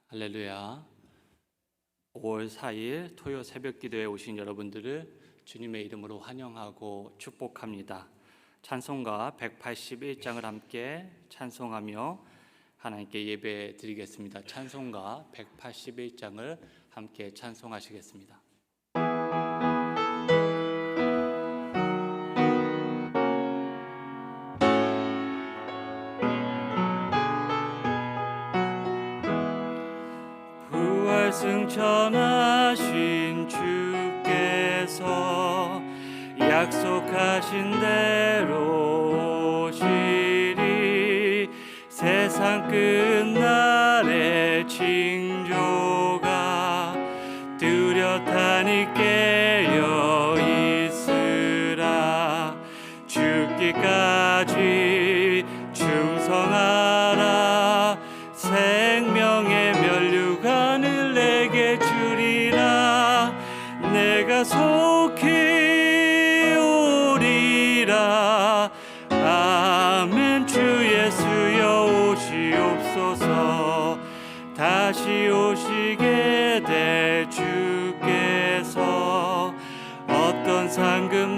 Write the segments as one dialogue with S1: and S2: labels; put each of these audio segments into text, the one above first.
S1: 할렐루야. 5월 4일 토요 새벽 기도에 오신 여러분들을 주님의 이름으로 환영하고 축복합니다. 찬송가 181장을 함께 찬송하며 하나님께 예배 드리겠습니다. 찬송가 181장을 함께 찬송하시겠습니다. 승천하신 주께서 약속하신 대로 오시리. 세상 끝날에 징조가 뚜렷하니 깨어 있으라. 죽기까지 충성하라. 생명의 면류관을 내게 주리라. 내가 속히 오리라. 아멘. 주 예수여 오시옵소서. 다시 오시게 될 주께서 어떤 상급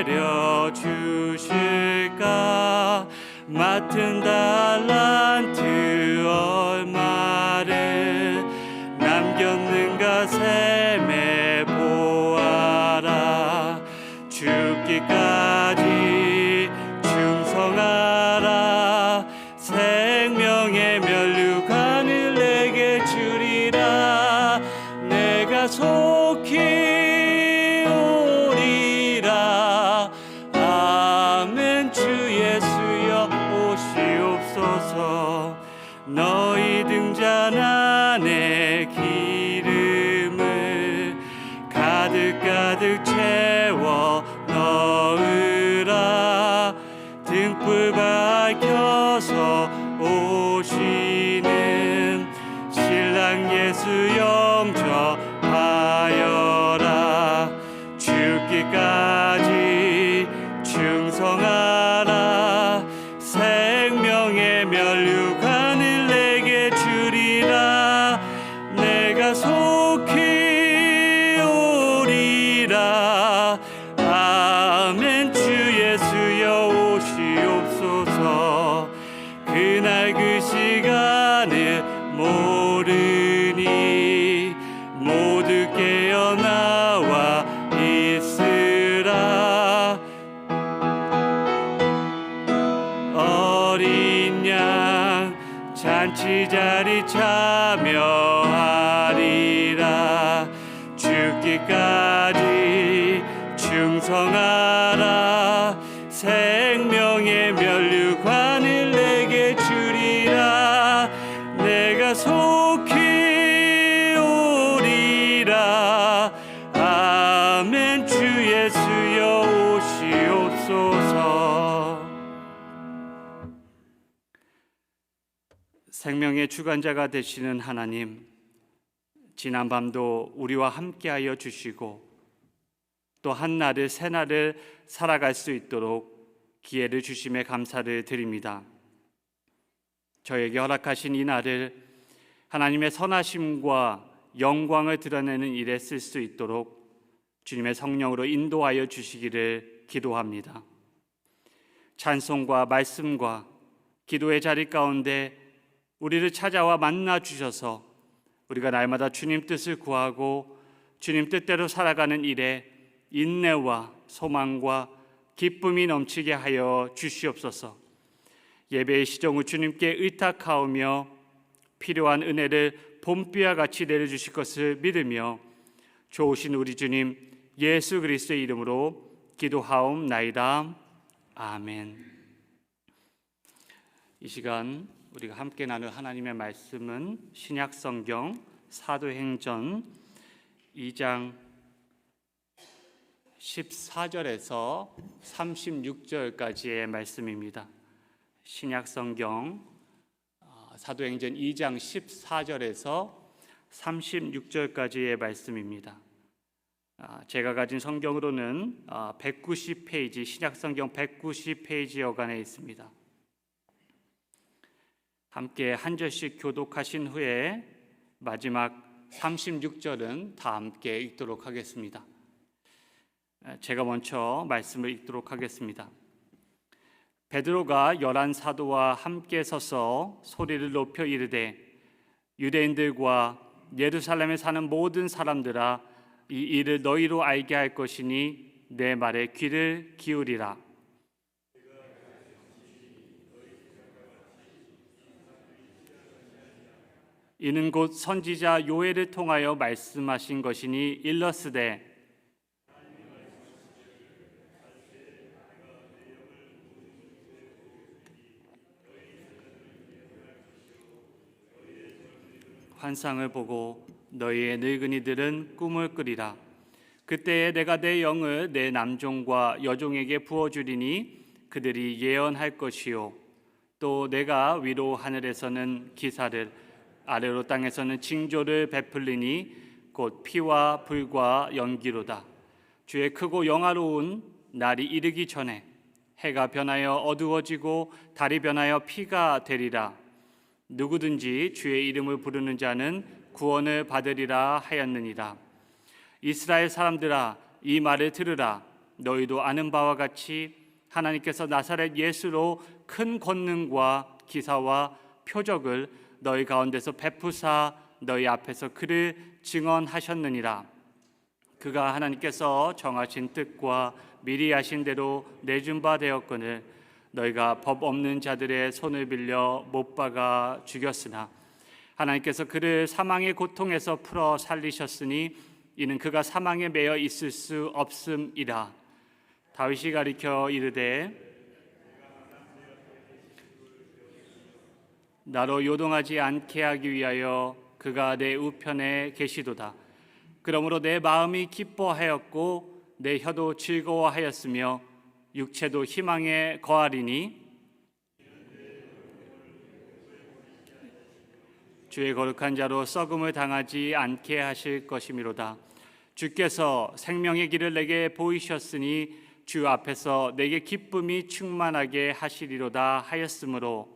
S1: 내려주실까. 맡은 달란트 얼마를 남겼는가 셈에 보아라. 죽기까지 충성하라. 생명의 면류관을 내게 주리라. 내가 속히 오리라. 아멘. 주 예수여 오시옵소서. 너희 등잔 안에 기름을 가득 채워 넣으라. 등불 밝혀서 오시는 신랑 예수 영접하여라. 죽기까지 충성하라. 생명의 면류관을 내게 주리라. 내가 속히 오리라. 아멘. 주 예수여 오시옵소서. 그날 그 시간을 모르니 모두 깨어나와 있으라. 어린 양 잔치자리 참여하리라. 죽기까지 충성하라. 생명의 면류관을 내게 주리라. 내가 속히 오리라. 아멘. 주 예수여 오시옵소서. 생명의 주관자가 되시는 하나님, 지난 밤도 우리와 함께하여 주시고 또 한날을 새날을 살아갈 수 있도록 기회를 주심에 감사를 드립니다. 저에게 허락하신 이 날을 하나님의 선하심과 영광을 드러내는 일에 쓸 수 있도록 주님의 성령으로 인도하여 주시기를 기도합니다. 찬송과 말씀과 기도의 자리 가운데 우리를 찾아와 만나 주셔서 우리가 날마다 주님 뜻을 구하고 주님 뜻대로 살아가는 일에 인내와 소망과 기쁨이 넘치게 하여 주시옵소서. 예배의 시정 후 주님께 의탁하오며 필요한 은혜를 봄비와 같이 내려주실 것을 믿으며 좋으신 우리 주님 예수 그리스도의 이름으로 기도하옵나이다. 아멘. 이 시간 우리가 함께 나눌 하나님의 말씀은 신약성경 사도행전 2장 14절에서 36절까지의 말씀입니다. 신약성경 사도행전 2장 14절에서 36절까지의 말씀입니다. 제가 가진 성경으로는 190페이지, 신약성경 190페이지 여간에 있습니다. 함께 한 절씩 교독하신 후에 마지막 36절은 다 함께 읽도록 하겠습니다. 제가 먼저 말씀을 읽도록 하겠습니다. 베드로가 11 사도와 함께 서서 소리를 높여 이르되 유대인들과 예루살렘에 사는 모든 사람들아 이 일을 너희로 알게 할 것이니 내 말에 귀를 기울이라. 이는 곧 선지자 요엘을 통하여 말씀하신 것이니 일러스되 환상을 보고 너희의 늙은이들은 꿈을 꾸리라. 그때에 내가 내 영을 내 남종과 여종에게 부어주리니 그들이 예언할 것이요 또 내가 위로 하늘에서는 기사를 아래로 땅에서는 징조를 베풀리니 곧 피와 불과 연기로다. 주의 크고 영화로운 날이 이르기 전에 해가 변하여 어두워지고 달이 변하여 피가 되리라. 누구든지 주의 이름을 부르는 자는 구원을 받으리라 하였느니라. 이스라엘 사람들아 이 말을 들으라. 너희도 아는 바와 같이 하나님께서 나사렛 예수로 큰 권능과 기사와 표적을 너희 가운데서 베푸사 너희 앞에서 그를 증언하셨느니라. 그가 하나님께서 정하신 뜻과 미리 하신 대로 내준 바 되었거늘 너희가 법 없는 자들의 손을 빌려 못 박아 죽였으나 하나님께서 그를 사망의 고통에서 풀어 살리셨으니 이는 그가 사망에 매여 있을 수 없음이라. 다윗이 가리켜 이르되 나로 요동하지 않게 하기 위하여 그가 내 우편에 계시도다. 그러므로 내 마음이 기뻐하였고 내 혀도 즐거워하였으며 육체도 희망에 거하리니 주의 거룩한 자로 썩음을 당하지 않게 하실 것이미로다. 주께서 생명의 길을 내게 보이셨으니 주 앞에서 내게 기쁨이 충만하게 하시리로다 하였으므로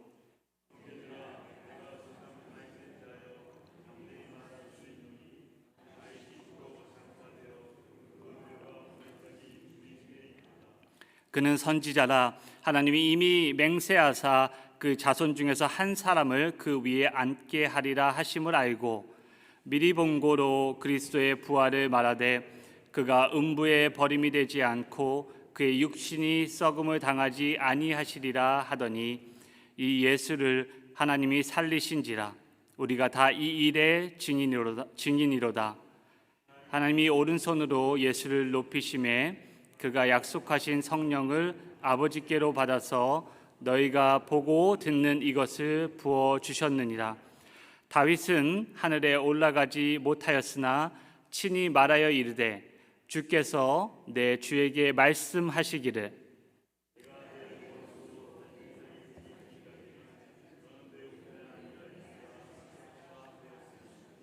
S1: 그는 선지자라. 하나님이 이미 맹세하사 그 자손 중에서 한 사람을 그 위에 앉게 하리라 하심을 알고 미리 본고로 그리스도의 부활을 말하되 그가 음부에 버림이 되지 않고 그의 육신이 썩음을 당하지 아니하시리라 하더니 이 예수를 하나님이 살리신지라. 우리가 다 이 일의 증인이로다. 하나님이 오른손으로 예수를 높이심에 그가 약속하신 성령을 아버지께로 받아서 너희가 보고 듣는 이것을 부어 주셨느니라. 다윗은 하늘에 올라가지 못하였으나 친히 말하여 이르되 주께서 내 주에게 말씀하시기를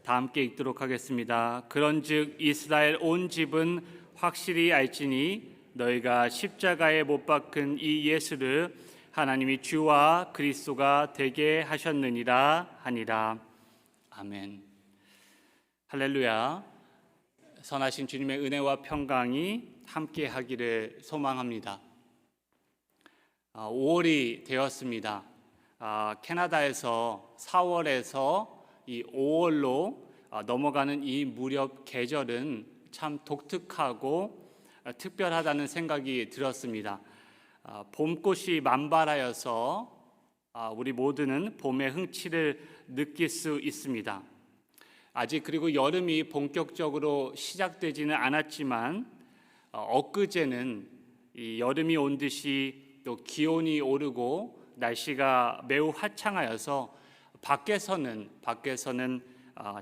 S1: 다 함께 읽도록 하겠습니다. 그런즉 이스라엘 온 집은 확실히 알지니 너희가 십자가에 못 박힌 이 예수를 하나님이 주와 그리스도가 되게 하셨느니라 하니라. 아멘. 할렐루야. 선하신 주님의 은혜와 평강이 함께 하기를 소망합니다. 5월이 되었습니다. 캐나다에서 4월에서 이 5월로 넘어가는 이 무렵 계절은 참 독특하고 특별하다는 생각이 들었습니다. 봄꽃이 만발하여서 우리 모두는 봄의 흥취를 느낄 수 있습니다. 아직 그리고 여름이 본격적으로 시작되지는 않았지만 엊그제는 이 여름이 온 듯이 또 기온이 오르고 날씨가 매우 화창하여서 밖에서는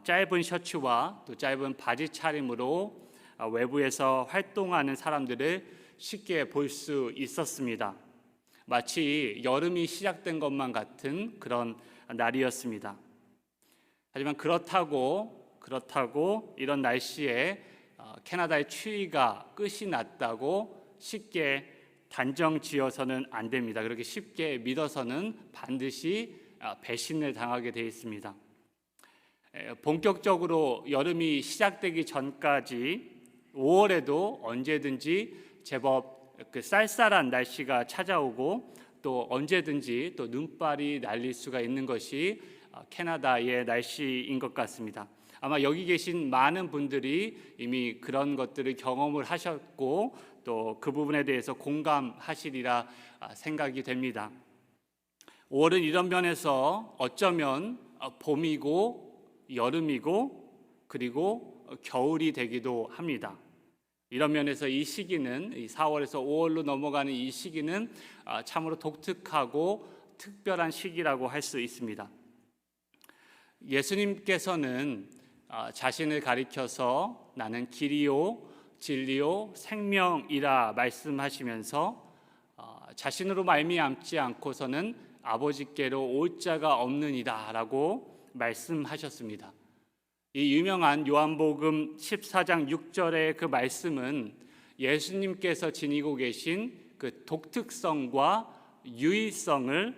S1: 짧은 셔츠와 또 짧은 바지 차림으로 외부에서 활동하는 사람들을 쉽게 볼 수 있었습니다. 마치 여름이 시작된 것만 같은 그런 날이었습니다. 하지만 그렇다고 이런 날씨에 캐나다의 추위가 끝이 났다고 쉽게 단정 지어서는 안 됩니다. 그렇게 쉽게 믿어서는 반드시 배신을 당하게 되어 있습니다. 본격적으로 여름이 시작되기 전까지 5월에도 언제든지 제법 그 쌀쌀한 날씨가 찾아오고 또 언제든지 또 눈발이 날릴 수가 있는 것이 캐나다의 날씨인 것 같습니다. 아마 여기 계신 많은 분들이 이미 그런 것들을 경험을 하셨고 또 그 부분에 대해서 공감하시리라 생각이 됩니다. 5월은 이런 면에서 어쩌면 봄이고 여름이고 그리고 겨울이 되기도 합니다. 이런 면에서 이 시기는 4월에서 5월로 넘어가는 이 시기는 참으로 독특하고 특별한 시기라고 할 수 있습니다. 예수님께서는 자신을 가리켜서 나는 길이요 진리요 생명이라 말씀하시면서 자신으로 말미암지 않고서는 아버지께로 올 자가 없느니라 라고 말씀하셨습니다. 이 유명한 요한복음 14장 6절의 그 말씀은 예수님께서 지니고 계신 그 독특성과 유일성을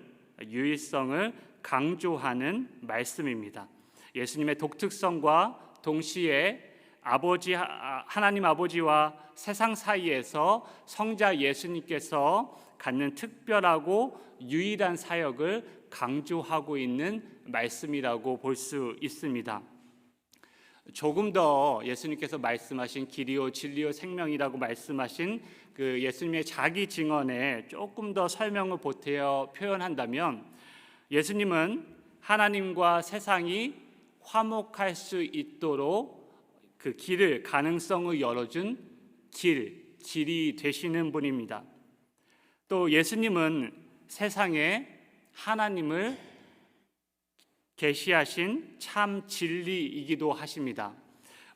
S1: 강조하는 말씀입니다. 예수님의 독특성과 동시에 하나님 아버지와 세상 사이에서 성자 예수님께서 갖는 특별하고 유일한 사역을 강조하고 있는 말씀이라고 볼 수 있습니다. 조금 더 예수님께서 말씀하신 길이요 진리요 생명이라고 말씀하신 그 예수님의 자기 증언에 조금 더 설명을 보태어 표현한다면 예수님은 하나님과 세상이 화목할 수 있도록 그 길을 가능성을 열어준 길이 되시는 분입니다. 또 예수님은 세상에 하나님을 계시하신 참 진리이기도 하십니다.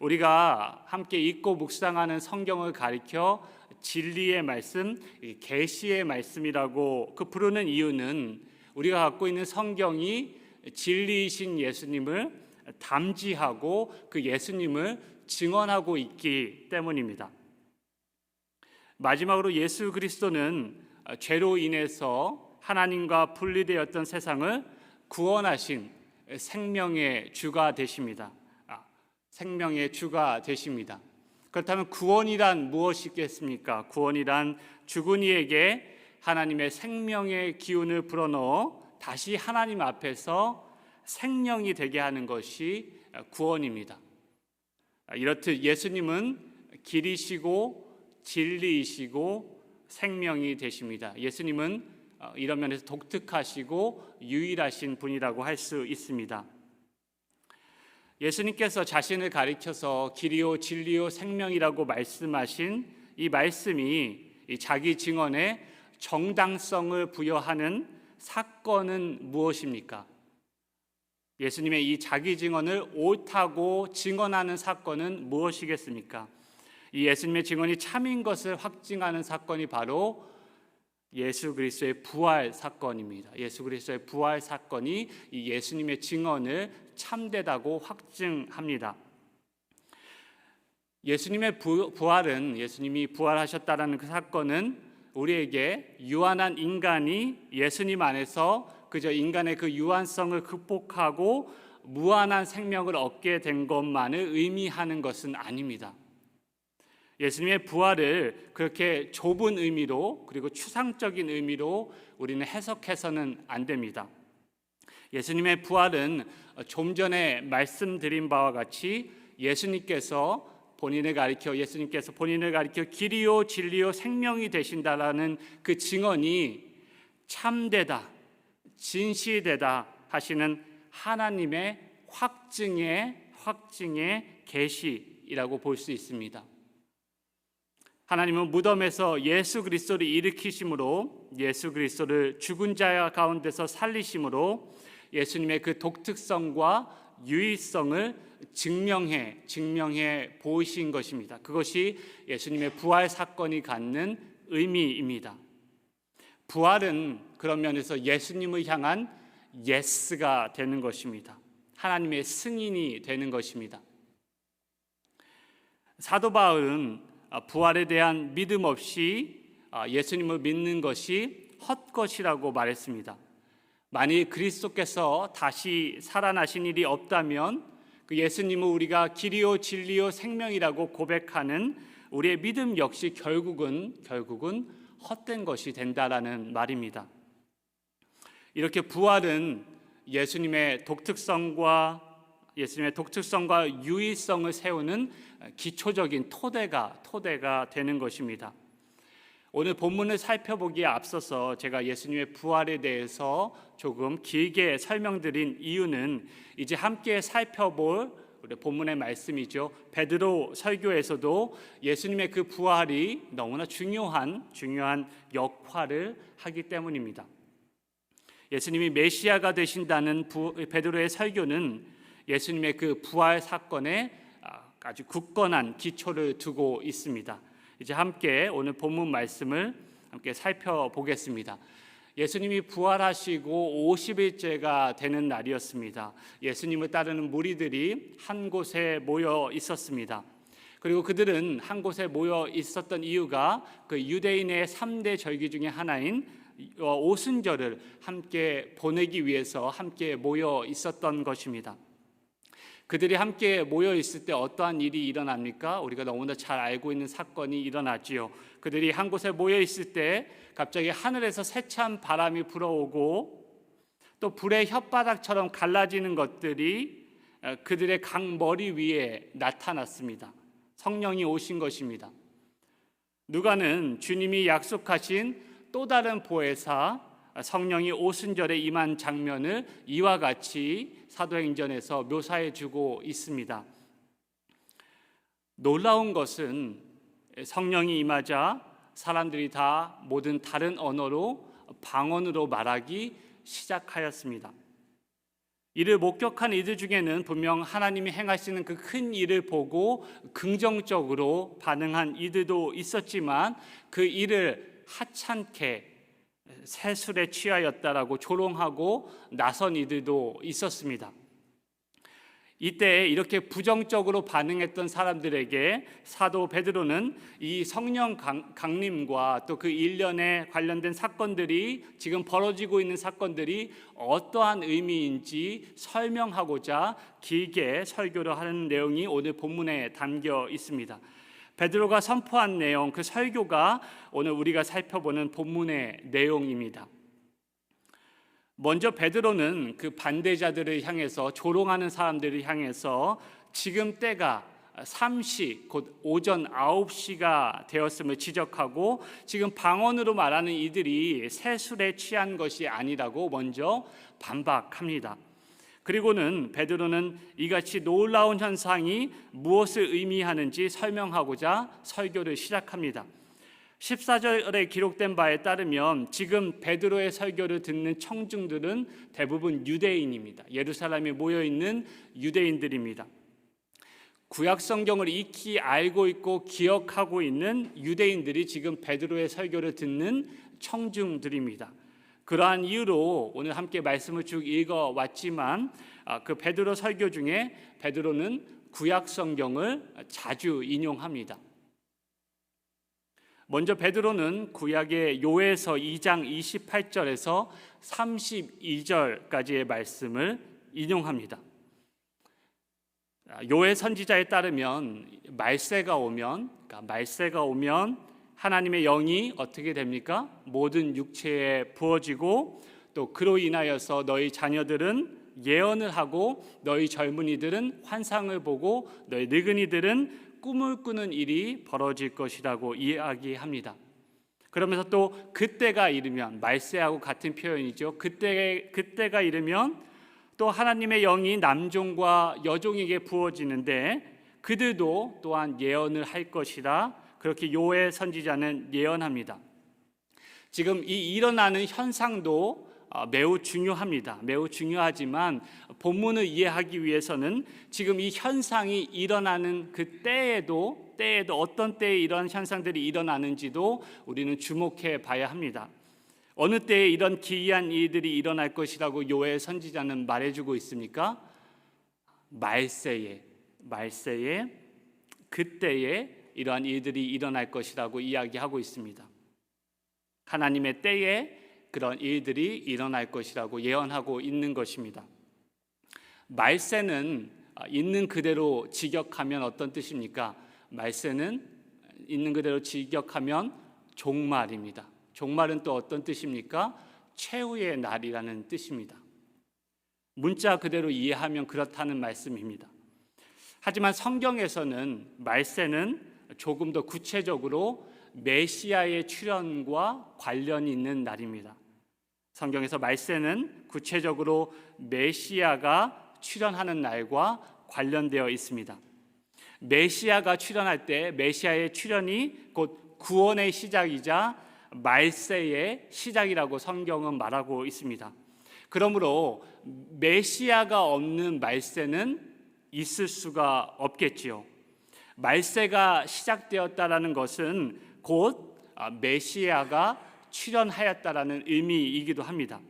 S1: 우리가 함께 읽고 묵상하는 성경을 가리켜 진리의 말씀, 계시의 말씀이라고 부르는 이유는 우리가 갖고 있는 성경이 진리이신 예수님을 담지하고 그 예수님을 증언하고 있기 때문입니다. 마지막으로 예수 그리스도는 죄로 인해서 하나님과 분리되었던 세상을 구원하신 생명의 주가 되십니다. 생명의 주가 되십니다. 그렇다면 구원이란 무엇이겠습니까? 구원이란 죽은 이에게 하나님의 생명의 기운을 불어넣어 다시 하나님 앞에서 생명이 되게 하는 것이 구원입니다. 이렇듯 예수님은 길이시고 진리이시고 생명이 되십니다. 예수님은 이런 면에서 독특하시고 유일하신 분이라고 할 수 있습니다. 예수님께서 자신을 가리켜서 길이요 진리요 생명이라고 말씀하신 이 말씀이 자기 증언에 정당성을 부여하는 사건은 무엇입니까? 예수님의 이 자기 증언을 옳다고 증언하는 사건은 무엇이겠습니까? 이 예수님의 증언이 참인 것을 확증하는 사건이 바로 예수 그리스도의 부활 사건입니다. 예수 그리스도의 부활 사건이 이 예수님의 증언을 참되다고 확증합니다. 예수님의 부활은 예수님이 부활하셨다라는 그 사건은 우리에게 유한한 인간이 예수님 안에서 그저 인간의 그 유한성을 극복하고 무한한 생명을 얻게 된 것만을 의미하는 것은 아닙니다. 예수님의 부활을 그렇게 좁은 의미로 그리고 추상적인 의미로 우리는 해석해서는 안 됩니다. 예수님의 부활은 좀 전에 말씀드린 바와 같이 예수님께서 본인을 가리켜 길이요 진리요 생명이 되신다라는 그 증언이 참되다, 진실되다 하시는 하나님의 확증의 계시이라고 볼 수 있습니다. 하나님은 무덤에서 예수 그리스도를 일으키심으로 예수 그리스도를 죽은 자 가운데서 살리심으로 예수님의 그 독특성과 유일성을 증명해 보이신 것입니다. 그것이 예수님의 부활 사건이 갖는 의미입니다. 부활은 그런 면에서 예수님을 향한 예스가 되는 것입니다. 하나님의 승인이 되는 것입니다. 사도 바울은 부활에 대한 믿음 없이 예수님을 믿는 것이 헛것이라고 말했습니다. 만일 그리스도께서 다시 살아나신 일이 없다면 그 예수님은 우리가 길이요 진리요 생명이라고 고백하는 우리의 믿음 역시 결국은 헛된 것이 된다라는 말입니다. 이렇게 부활은 예수님의 독특성과 유일성을 세우는 기초적인 토대가 되는 것입니다. 오늘 본문을 살펴보기에 앞서서 제가 예수님의 부활에 대해서 조금 길게 설명드린 이유는 이제 함께 살펴볼 우리 본문의 말씀이죠. 베드로 설교에서도 예수님의 그 부활이 너무나 중요한 역할을 하기 때문입니다. 예수님이 메시아가 되신다는 베드로의 설교는 예수님의 그 부활 사건에 아주 굳건한 기초를 두고 있습니다. 이제 함께 오늘 본문 말씀을 함께 살펴보겠습니다. 예수님이 부활하시고 50일째가 되는 날이었습니다. 예수님을 따르는 무리들이 한 곳에 모여 있었습니다. 그리고 그들은 한 곳에 모여 있었던 이유가 그 유대인의 3대 절기 중에 하나인 오순절을 함께 보내기 위해서 함께 모여 있었던 것입니다. 그들이 함께 모여 있을 때 어떠한 일이 일어납니까? 우리가 너무나 잘 알고 있는 사건이 일어나지요. 그들이 한 곳에 모여 있을 때 갑자기 하늘에서 세찬 바람이 불어오고 또 불의 혓바닥처럼 갈라지는 것들이 그들의 각 머리 위에 나타났습니다. 성령이 오신 것입니다. 누가는 주님이 약속하신 또 다른 보혜사 성령이 오순절에 임한 장면을 이와 같이 사도행전에서 묘사해 주고 있습니다. 놀라운 것은 성령이 임하자 사람들이 다 모든 다른 언어로 방언으로 말하기 시작하였습니다. 이를 목격한 이들 중에는 분명 하나님이 행하시는 그 큰 일을 보고 긍정적으로 반응한 이들도 있었지만 그 일을 하찮게 세술에 취하였다라고 조롱하고 나선 이들도 있었습니다. 이때 이렇게 부정적으로 반응했던 사람들에게 사도 베드로는 이 성령 강림과 또 그 일련에 관련된 사건들이 지금 벌어지고 있는 사건들이 어떠한 의미인지 설명하고자 길게 설교를 하는 내용이 오늘 본문에 담겨 있습니다. 베드로가 선포한 내용, 그 설교가 오늘 우리가 살펴보는 본문의 내용입니다. 먼저 베드로는 그 반대자들을 향해서, 조롱하는 사람들을 향해서 지금 때가 3시 곧 오전 9시가 되었음을 지적하고 지금 방언으로 말하는 이들이 세술에 취한 것이 아니라고 먼저 반박합니다. 그리고는 베드로는 이같이 놀라운 현상이 무엇을 의미하는지 설명하고자 설교를 시작합니다. 14절에 기록된 바에 따르면 지금 베드로의 설교를 듣는 청중들은 대부분 유대인입니다. 예루살렘에 모여있는 유대인들입니다. 구약 성경을 익히 알고 있고 기억하고 있는 유대인들이 지금 베드로의 설교를 듣는 청중들입니다. 그러한 이유로 오늘 함께 말씀을 쭉 읽어왔지만 그 베드로 설교 중에 베드로는 구약 성경을 자주 인용합니다. 먼저 베드로는 구약의 요에서 2장 28절에서 32절까지의 말씀을 인용합니다. 요의 선지자에 따르면 말세가 오면 하나님의 영이 어떻게 됩니까? 모든 육체에 부어지고 또 그로 인하여서 너희 자녀들은 예언을 하고 너희 젊은이들은 환상을 보고 너희 늙은이들은 꿈을 꾸는 일이 벌어질 것이라고 이야기합니다. 그러면서 또 그때가 이르면, 말세하고 같은 표현이죠. 그때가 이르면 또 하나님의 영이 남종과 여종에게 부어지는데 그들도 또한 예언을 할 것이라, 그렇게 요엘 선지자는 예언합니다. 지금 이 일어나는 현상도 매우 중요합니다. 매우 중요하지만 본문을 이해하기 위해서는 지금 이 현상이 일어나는 그 때에도 어떤 때에 이런 현상들이 일어나는지도 우리는 주목해 봐야 합니다. 어느 때에 이런 기이한 일들이 일어날 것이라고 요엘 선지자는 말해주고 있습니까? 말세에 그때에 이러한 일들이 일어날 것이라고 이야기하고 있습니다. 하나님의 때에 그런 일들이 일어날 것이라고 예언하고 있는 것입니다. 말세는 있는 그대로 직역하면 어떤 뜻입니까? 말세는 있는 그대로 직역하면 종말입니다. 종말은 또 어떤 뜻입니까? 최후의 날이라는 뜻입니다. 문자 그대로 이해하면 그렇다는 말씀입니다. 하지만 성경에서는 말세는 조금 더 구체적으로 메시아의 출현과 관련이 있는 날입니다. 성경에서 말세는 구체적으로 메시아가 출현하는 날과 관련되어 있습니다. 메시아가 출현할 때 메시아의 출현이 곧 구원의 시작이자 말세의 시작이라고 성경은 말하고 있습니다. 그러므로 메시아가 없는 말세는 있을 수가 없겠지요. 말세가 시작되었다라는 것은 곧 메시아가 출현하였다라는 의미이기도 합니다.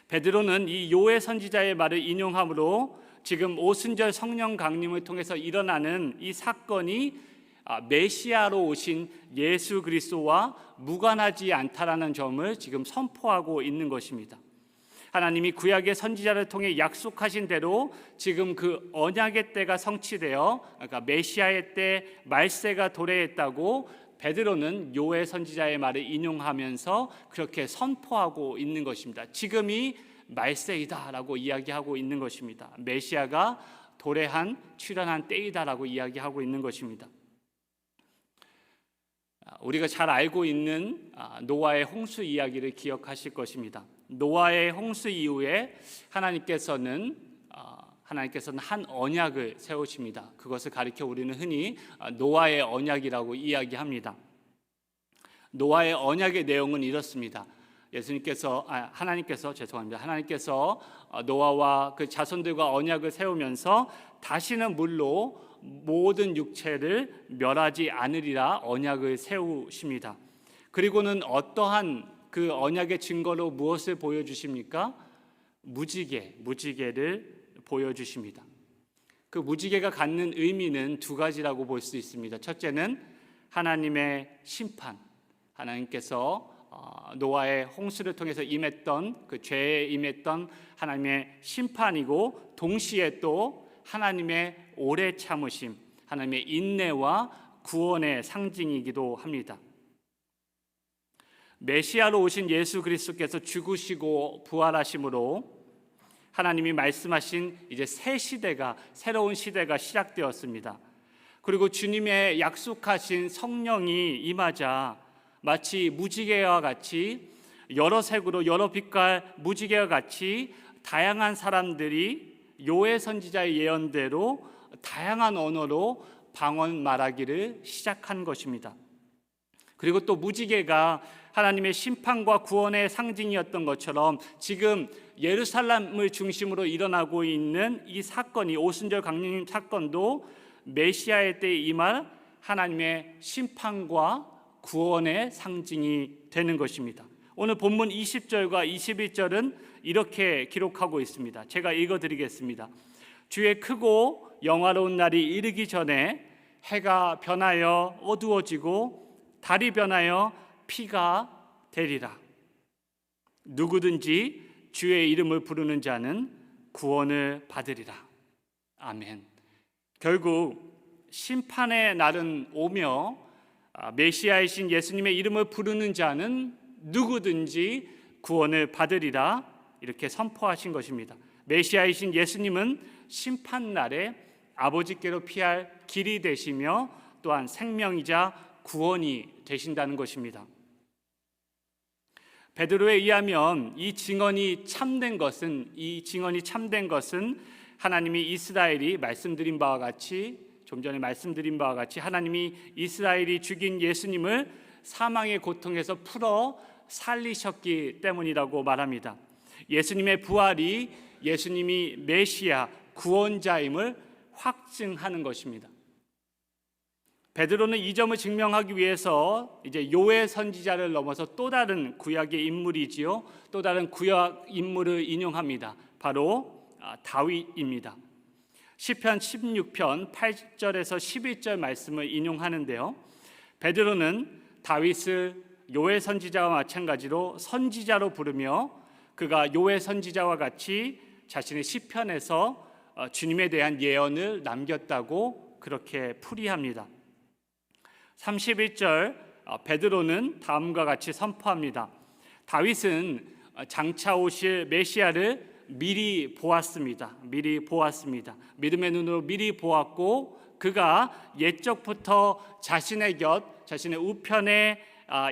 S1: 베드로는 이 요엘 선지자의 말을 인용함으로 지금 오순절 성령 강림을 통해서 일어나는 이 사건이 메시아로 오신 예수 그리스도와 무관하지 않다라는 점을 지금 선포하고 있는 것입니다. 하나님이 구약의 선지자를 통해 약속하신 대로 지금 그 언약의 때가 성취되어, 그러니까 메시아의 때 말세가 도래했다고 베드로는 요엘 선지자의 말을 인용하면서 그렇게 선포하고 있는 것입니다. 지금이 말세이다라고 이야기하고 있는 것입니다. 메시아가 도래한 출현한 때이다라고 이야기하고 있는 것입니다. 우리가 잘 알고 있는 노아의 홍수 이야기를 기억하실 것입니다. 노아의 홍수 이후에 하나님께서는 한 언약을 세우십니다. 그것을 가리켜 우리는 흔히 노아의 언약이라고 이야기합니다. 노아의 언약의 내용은 이렇습니다. 하나님께서 노아와 그 자손들과 언약을 세우면서 다시는 물로 모든 육체를 멸하지 않으리라 언약을 세우십니다. 그리고는 어떠한 그 언약의 증거로 무엇을 보여주십니까? 무지개를 보여주십니다. 그 무지개가 갖는 의미는 두 가지라고 볼 수 있습니다. 첫째는 하나님의 심판, 하나님께서 노아의 홍수를 통해서 임했던 그 죄에 임했던 하나님의 심판이고, 동시에 또 하나님의 오래 참으심, 하나님의 인내와 구원의 상징이기도 합니다. 메시아로 오신 예수 그리스도께서 죽으시고 부활하심으로 하나님이 말씀하신 이제 새로운 시대가 시작되었습니다. 그리고 주님의 약속하신 성령이 임하자 마치 무지개와 같이 여러 색으로 여러 빛깔 무지개와 같이 다양한 사람들이 요엘 선지자의 예언대로 다양한 언어로 방언 말하기를 시작한 것입니다. 그리고 또 무지개가 하나님의 심판과 구원의 상징이었던 것처럼 지금 예루살렘을 중심으로 일어나고 있는 이 사건이, 오순절 강림 사건도 메시아의 때에 임할 하나님의 심판과 구원의 상징이 되는 것입니다. 오늘 본문 20절과 21절은 이렇게 기록하고 있습니다. 제가 읽어드리겠습니다. 주의 크고 영화로운 날이 이르기 전에 해가 변하여 어두워지고 달이 변하여 피가 되리라. 누구든지 주의 이름을 부르는 자는 구원을 받으리라. 아멘. 결국 심판의 날은 오며 메시아이신 예수님의 이름을 부르는 자는 누구든지 구원을 받으리라, 이렇게 선포하신 것입니다. 메시아이신 예수님은 심판날에 아버지께로 피할 길이 되시며 또한 생명이자 구원이 되신다는 것입니다. 베드로에 의하면 이 증언이 참된 것은 하나님이 이스라엘이 말씀드린 바와 같이, 좀 전에 말씀드린 바와 같이 하나님이 이스라엘이 죽인 예수님을 사망의 고통에서 풀어 살리셨기 때문이라고 말합니다. 예수님의 부활이 예수님이 메시아 구원자임을 확증하는 것입니다. 베드로는 이 점을 증명하기 위해서 이제 요엘 선지자를 넘어서 또 다른 구약의 인물이지요. 또 다른 구약 인물을 인용합니다. 바로 다윗입니다. 시편 16편 8절에서 11절 말씀을 인용하는데요. 베드로는 다윗을 요엘 선지자와 마찬가지로 선지자로 부르며 그가 요엘 선지자와 같이 자신의 시편에서 주님에 대한 예언을 남겼다고 그렇게 풀이합니다. 31절 베드로는 다음과 같이 선포합니다. 다윗은 장차 오실 메시아를 미리 보았습니다. 믿음의 눈으로 미리 보았고 그가 옛적부터 자신의 우편에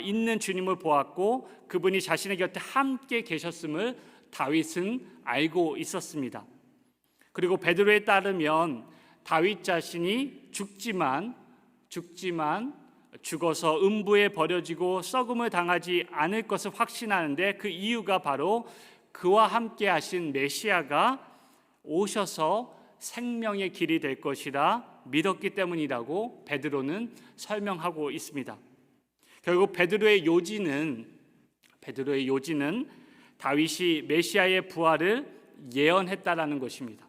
S1: 있는 주님을 보았고 그분이 자신의 곁에 함께 계셨음을 다윗은 알고 있었습니다. 그리고 베드로에 따르면 다윗 자신이 죽지만 죽어서 음부에 버려지고 썩음을 당하지 않을 것을 확신하는데 그 이유가 바로 그와 함께 하신 메시아가 오셔서 생명의 길이 될 것이라 믿었기 때문이라고 베드로는 설명하고 있습니다. 결국 베드로의 요지는 다윗이 메시아의 부활을 예언했다라는 것입니다.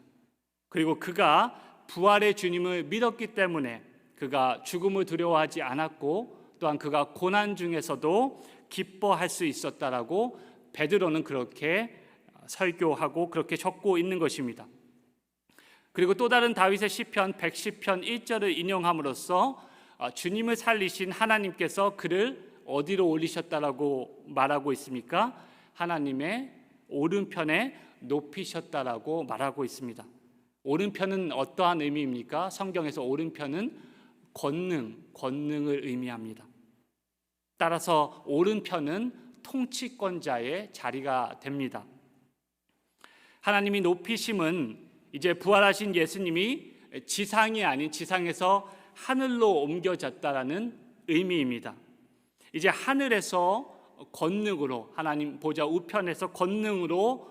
S1: 그리고 그가 부활의 주님을 믿었기 때문에 그가 죽음을 두려워하지 않았고 또한 그가 고난 중에서도 기뻐할 수 있었다라고 베드로는 그렇게 설교하고 그렇게 적고 있는 것입니다. 그리고 또 다른 다윗의 시편 110편 1절을 인용함으로써 주님을 살리신 하나님께서 그를 어디로 올리셨다라고 말하고 있습니까? 하나님의 오른편에 높이셨다라고 말하고 있습니다. 오른편은 어떠한 의미입니까? 성경에서 오른편은 권능을 의미합니다. 따라서 오른편은 통치권자의 자리가 됩니다. 하나님이 높이심은 이제 부활하신 예수님이 지상이 아닌 지상에서 하늘로 옮겨졌다라는 의미입니다. 이제 하늘에서 권능으로 하나님 보좌 우편에서 권능으로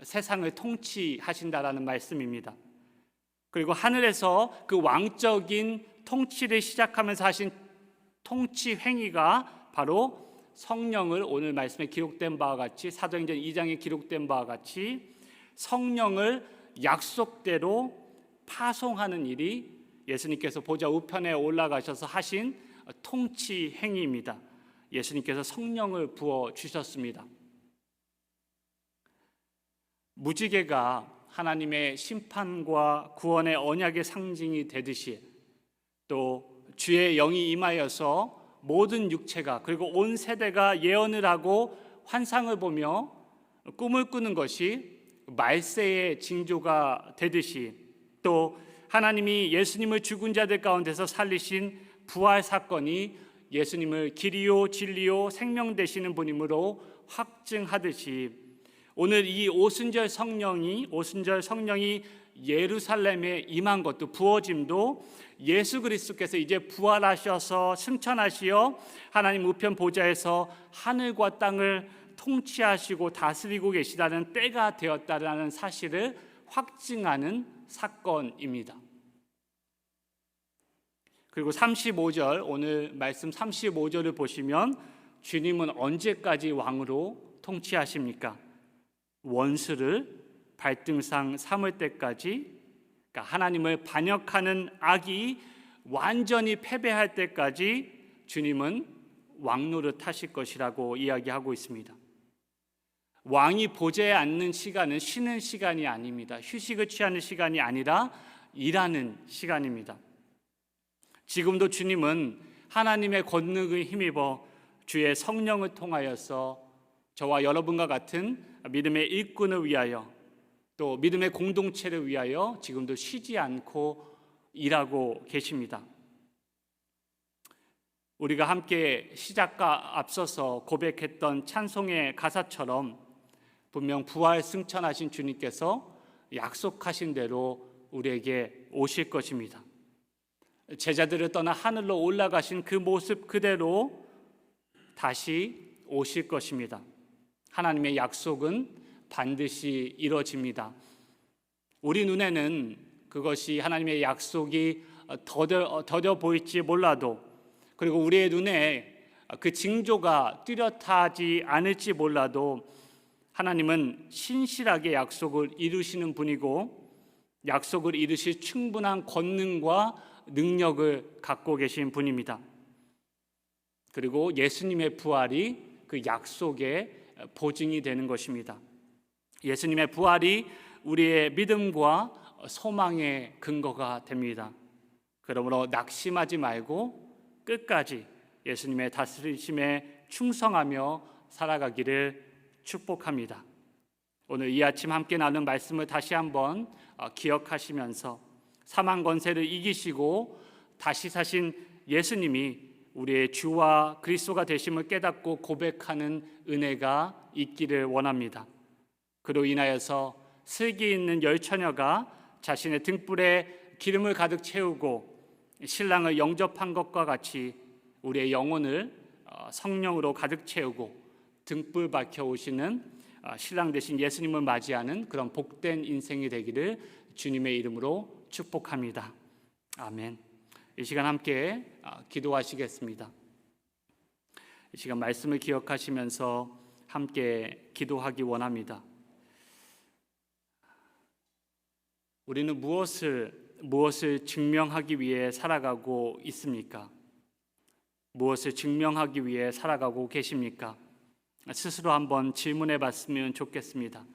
S1: 세상을 통치하신다라는 말씀입니다. 그리고 하늘에서 그 왕적인 통치를 시작하면서 하신 통치 행위가 바로 성령을 오늘 말씀에 기록된 바와 같이 사도행전 2장에 기록된 바와 같이 성령을 약속대로 파송하는 일이 예수님께서 보좌 우편에 올라가셔서 하신 통치 행위입니다. 예수님께서 성령을 부어 주셨습니다. 무지개가 하나님의 심판과 구원의 언약의 상징이 되듯이 또 주의 영이 임하여서 모든 육체가 그리고 온 세대가 예언을 하고 환상을 보며 꿈을 꾸는 것이 말세의 징조가 되듯이 또 하나님이 예수님을 죽은 자들 가운데서 살리신 부활 사건이 예수님을 길이요 진리요 생명 되시는 분이므로 확증하듯이 오늘 이 오순절 성령이 예루살렘에 임한 것도 부어짐도 예수 그리스도께서 이제 부활하셔서 승천하시어 하나님 우편 보좌에서 하늘과 땅을 통치하시고 다스리고 계시다는 때가 되었다라는 사실을 확증하는 사건입니다. 그리고 35절 오늘 말씀 35절을 보시면 주님은 언제까지 왕으로 통치하십니까? 원수를 발등상 삼을 때까지, 그러니까 하나님을 반역하는 악이 완전히 패배할 때까지 주님은 왕노릇 하실 것이라고 이야기하고 있습니다. 왕이 보좌에 앉는 시간은 쉬는 시간이 아닙니다. 휴식을 취하는 시간이 아니라 일하는 시간입니다. 지금도 주님은 하나님의 권능을 힘입어 주의 성령을 통하여서 저와 여러분과 같은 믿음의 일꾼을 위하여 또 믿음의 공동체를 위하여 지금도 쉬지 않고 일하고 계십니다. 우리가 함께 시작과 앞서서 고백했던 찬송의 가사처럼 분명 부활 승천하신 주님께서 약속하신 대로 우리에게 오실 것입니다. 제자들을 떠나 하늘로 올라가신 그 모습 그대로 다시 오실 것입니다. 하나님의 약속은 반드시 이루어집니다. 우리 눈에는 그것이 하나님의 약속이 더뎌 보일지 몰라도 그리고 우리의 눈에 그 징조가 뚜렷하지 않을지 몰라도 하나님은 신실하게 약속을 이루시는 분이고 약속을 이루실 충분한 권능과 능력을 갖고 계신 분입니다. 그리고 예수님의 부활이 그 약속의 보증이 되는 것입니다. 예수님의 부활이 우리의 믿음과 소망의 근거가 됩니다. 그러므로 낙심하지 말고 끝까지 예수님의 다스리심에 충성하며 살아가기를 축복합니다. 오늘 이 아침 함께 나눈 말씀을 다시 한번 기억하시면서 사망 권세를 이기시고 다시 사신 예수님이 우리의 주와 그리스도가 되심을 깨닫고 고백하는 은혜가 있기를 원합니다. 그로 인하여서 슬기 있는 열처녀가 자신의 등불에 기름을 가득 채우고 신랑을 영접한 것과 같이 우리의 영혼을 성령으로 가득 채우고 등불 밝혀 오시는 신랑 되신 예수님을 맞이하는 그런 복된 인생이 되기를 주님의 이름으로 축복합니다. 아멘. 이 시간 함께 기도하시겠습니다. 이 시간 말씀을 기억하시면서 함께 기도하기 원합니다. 우리는 무엇을 증명하기 위해 살아가고 있습니까? 무엇을 증명하기 위해 살아가고 계십니까? 스스로 한번 질문해 봤으면 좋겠습니다.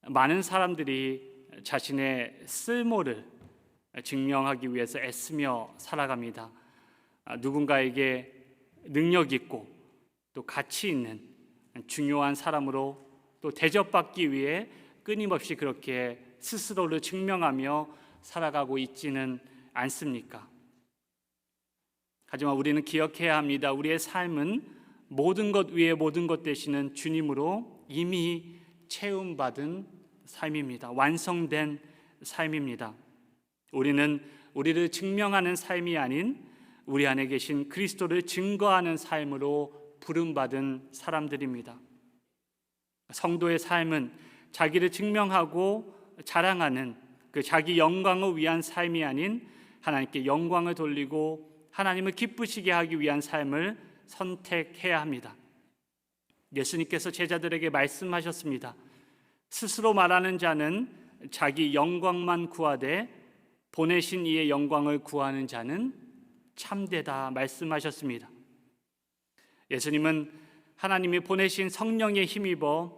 S1: 많은 사람들이 자신의 쓸모를 증명하기 위해서 애쓰며 살아갑니다. 누군가에게 능력 있고 또 가치 있는 중요한 사람으로 또 대접받기 위해 끊임없이 그렇게 스스로를 증명하며 살아가고 있지는 않습니까? 하지만 우리는 기억해야 합니다. 우리의 삶은 모든 것 위에 모든 것 되시는 주님으로 이미 채움받은 삶입니다. 완성된 삶입니다. 우리는 우리를 증명하는 삶이 아닌 우리 안에 계신 그리스도를 증거하는 삶으로 부름받은 사람들입니다. 성도의 삶은 자기를 증명하고 자랑하는 그 자기 영광을 위한 삶이 아닌 하나님께 영광을 돌리고 하나님을 기쁘시게 하기 위한 삶을 선택해야 합니다. 예수님께서 제자들에게 말씀하셨습니다. 스스로 말하는 자는 자기 영광만 구하되 보내신 이의 영광을 구하는 자는 참되다 말씀하셨습니다. 예수님은 하나님이 보내신 성령에 힘입어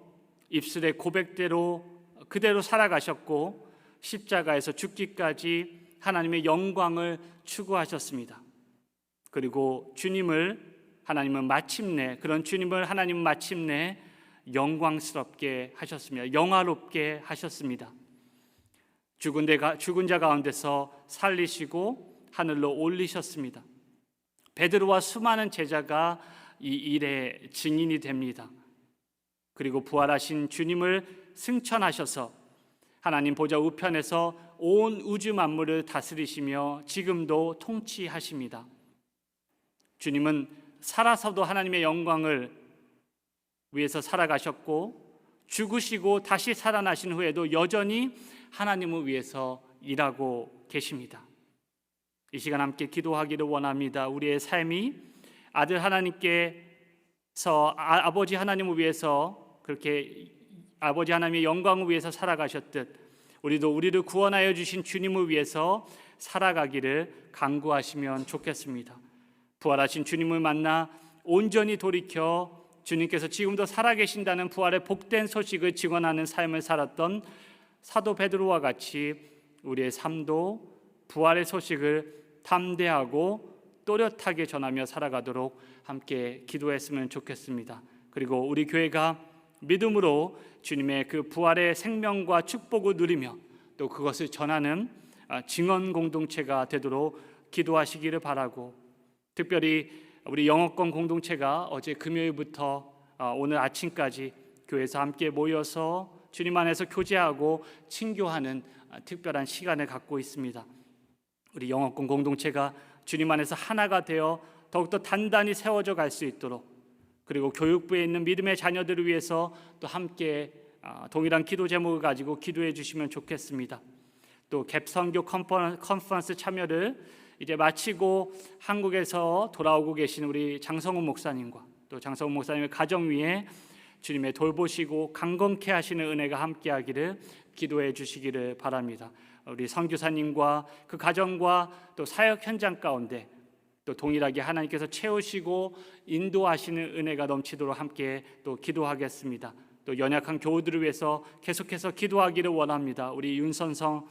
S1: 입술의 고백대로 그대로 살아가셨고 십자가에서 죽기까지 하나님의 영광을 추구하셨습니다. 그리고 하나님은 마침내 영광스럽게 하셨습니다. 영화롭게 하셨습니다. 죽은 자 가운데서 살리시고 하늘로 올리셨습니다. 베드로와 수많은 제자가 이 일의 증인이 됩니다. 그리고 부활하신 주님을 승천하셔서 하나님 보좌 우편에서 온 우주 만물을 다스리시며 지금도 통치하십니다. 주님은 살아서도 하나님의 영광을 위해서 살아가셨고 죽으시고 다시 살아나신 후에도 여전히 하나님을 위해서 일하고 계십니다. 이 시간 함께 기도하기를 원합니다. 우리의 삶이 아들 하나님께서 아버지 하나님을 위해서 그렇게 아버지 하나님의 영광을 위해서 살아가셨듯 우리도 우리를 구원하여 주신 주님을 위해서 살아가기를 간구하시면 좋겠습니다. 부활하신 주님을 만나 온전히 돌이켜 주님께서 지금도 살아계신다는 부활의 복된 소식을 증언하는 삶을 살았던 사도 베드로와 같이 우리의 삶도 부활의 소식을 담대하고 또렷하게 전하며 살아가도록 함께 기도했으면 좋겠습니다. 그리고 우리 교회가 믿음으로 주님의 그 부활의 생명과 축복을 누리며 또 그것을 전하는 증언 공동체가 되도록 기도하시기를 바라고, 특별히 우리 영어권 공동체가 어제 금요일부터 오늘 아침까지 교회에서 함께 모여서 주님 안에서 교제하고 친교하는 특별한 시간을 갖고 있습니다. 우리 영어권 공동체가 주님 안에서 하나가 되어 더욱더 단단히 세워져 갈 수 있도록, 그리고 교육부에 있는 믿음의 자녀들을 위해서 또 함께 동일한 기도 제목을 가지고 기도해 주시면 좋겠습니다. 또 갭선교 컨퍼런스 참여를 이제 마치고 한국에서 돌아오고 계신 우리 장성훈 목사님과 또 장성훈 목사님의 가정 위에 주님의 돌보시고 강건케 하시는 은혜가 함께하기를 기도해 주시기를 바랍니다. 우리 선교사님과 그 가정과 또 사역 현장 가운데 또 동일하게 하나님께서 채우시고 인도하시는 은혜가 넘치도록 함께 또 기도하겠습니다. 또 연약한 교우들을 위해서 계속해서 기도하기를 원합니다. 우리 윤선성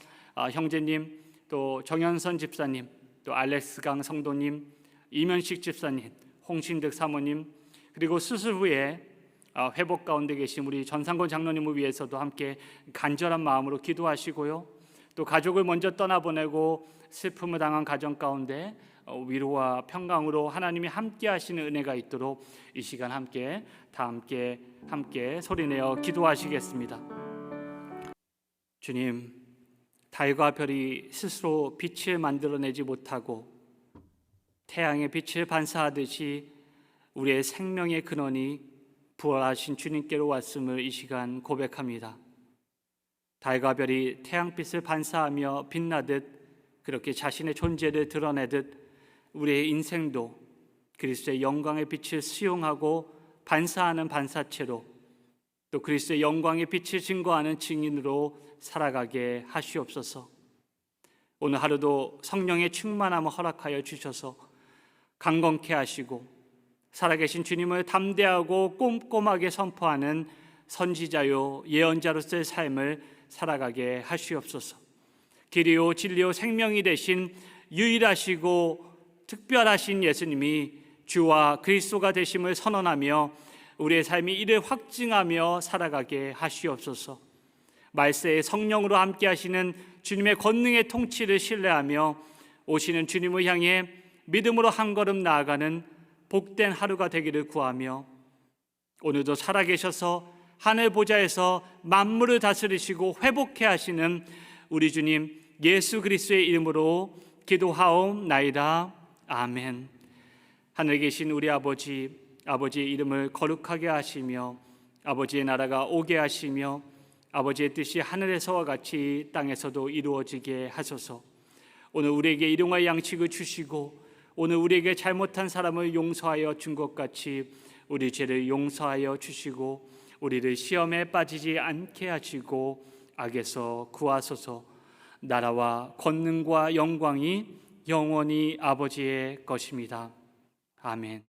S1: 형제님, 또 정현선 집사님, 또 알렉스강 성도님, 이면식 집사님, 홍신득 사모님, 그리고 수술 후에 회복 가운데 계신 우리 전상권 장로님을 위해서도 함께 간절한 마음으로 기도하시고요. 또 가족을 먼저 떠나보내고 슬픔을 당한 가정 가운데 위로와 평강으로 하나님이 함께 하시는 은혜가 있도록 이 시간 함께 소리내어 기도하시겠습니다. 주님, 달과 별이 스스로 빛을 만들어내지 못하고 태양의 빛을 반사하듯이 우리의 생명의 근원이 부활하신 주님께로 왔음을 이 시간 고백합니다. 달과 별이 태양빛을 반사하며 빛나듯 그렇게 자신의 존재를 드러내듯 우리의 인생도 그리스도의 영광의 빛을 수용하고 반사하는 반사체로 또 그리스도의 영광의 빛을 증거하는 증인으로 살아가게 하시옵소서. 오늘 하루도 성령의 충만함을 허락하여 주셔서 강건케 하시고 살아계신 주님을 담대하고 꼼꼼하게 선포하는 선지자요 예언자로서의 삶을 살아가게 하시옵소서. 길이요 진리요 생명이 되신 유일하시고 특별하신 예수님이 주와 그리스도가 되심을 선언하며 우리의 삶이 이를 확증하며 살아가게 하시옵소서. 말세의 성령으로 함께 하시는 주님의 권능의 통치를 신뢰하며 오시는 주님을 향해 믿음으로 한 걸음 나아가는 복된 하루가 되기를 구하며 오늘도 살아계셔서 하늘 보좌에서 만물을 다스리시고 회복케 하시는 우리 주님 예수 그리스도의 이름으로 기도하옵나이다. 아멘. 하늘에 계신 우리 아버지의 이름을 거룩하게 하시며 아버지의 나라가 오게 하시며 아버지의 뜻이 하늘에서와 같이 땅에서도 이루어지게 하소서. 오늘 우리에게 일용할 양식을 주시고 오늘 우리에게 잘못한 사람을 용서하여 준 것 같이 우리 죄를 용서하여 주시고 우리를 시험에 빠지지 않게 하시고 악에서 구하소서. 나라와 권능과 영광이 영원히 아버지의 것입니다. 아멘.